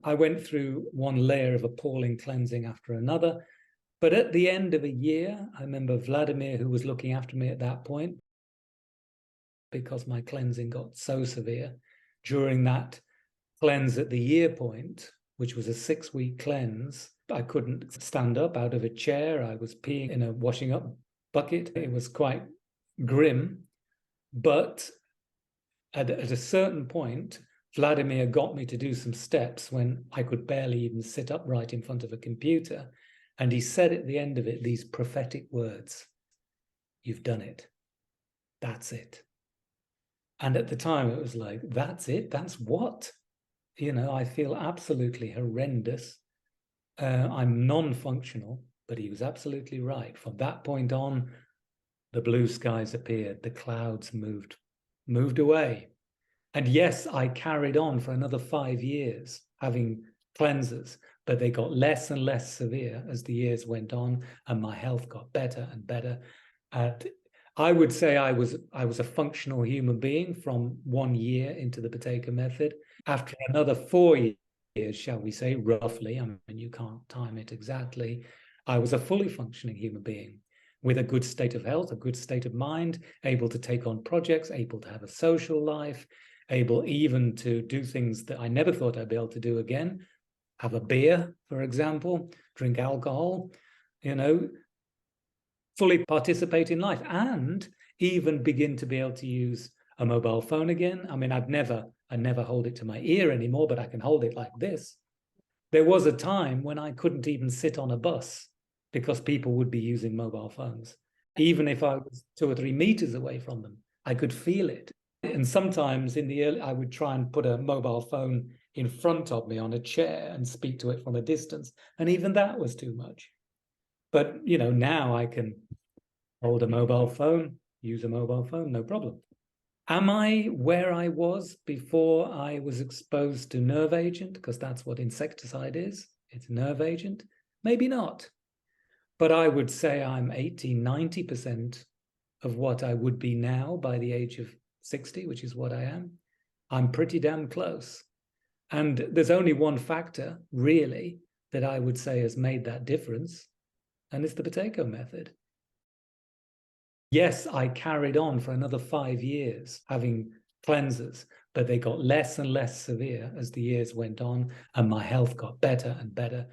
I went through one layer of appalling cleansing after another. But at the end of a year, I remember Vladimir, who was looking after me at that point, because my cleansing got so severe, during that cleanse at the year point, which was a 6-week cleanse, I couldn't stand up out of a chair. I was peeing in a washing up bucket. It was quite grim. But at a certain point, Vladimir got me to do some steps when I could barely even sit upright in front of a computer. And he said at the end of it, these prophetic words: "You've done it. That's it." And at the time, it was like, that's it? That's what? You know, I feel absolutely horrendous. I'm non-functional, but he was absolutely right. From that point on, the blue skies appeared, the clouds moved away. And yes, I carried on for another 5 years having cleanses, but they got less and less severe as the years went on, and my health got better and better. And I would say I was a functional human being from 1 year into the Buteyko method. After another 4 years, shall we say, roughly, I mean, you can't time it exactly, I was a fully functioning human being with a good state of health, a good state of mind, able to take on projects, able to have a social life, able even to do things that I never thought I'd be able to do again. Have a beer, for example, drink alcohol, you know, fully participate in life, and even begin to be able to use a mobile phone again. I mean, I never hold it to my ear anymore, but I can hold it like this. There was a time when I couldn't even sit on a bus because people would be using mobile phones. Even if I was 2 or 3 meters away from them, I could feel it. And sometimes in the early, I would try and put a mobile phone in front of me on a chair and speak to it from a distance. And even that was too much. But, you know, now I can hold a mobile phone, use a mobile phone, no problem. Am I where I was before I was exposed to nerve agent? Because that's what insecticide is. It's nerve agent. Maybe not. But I would say I'm 80, 90% of what I would be now by the age of 60, which is what I am. I'm pretty damn close. And there's only one factor, really, that I would say has made that difference, and it's the Buteyko method. Yes, I carried on for another 5 years having cleanses, but they got less and less severe as the years went on, and my health got better and better.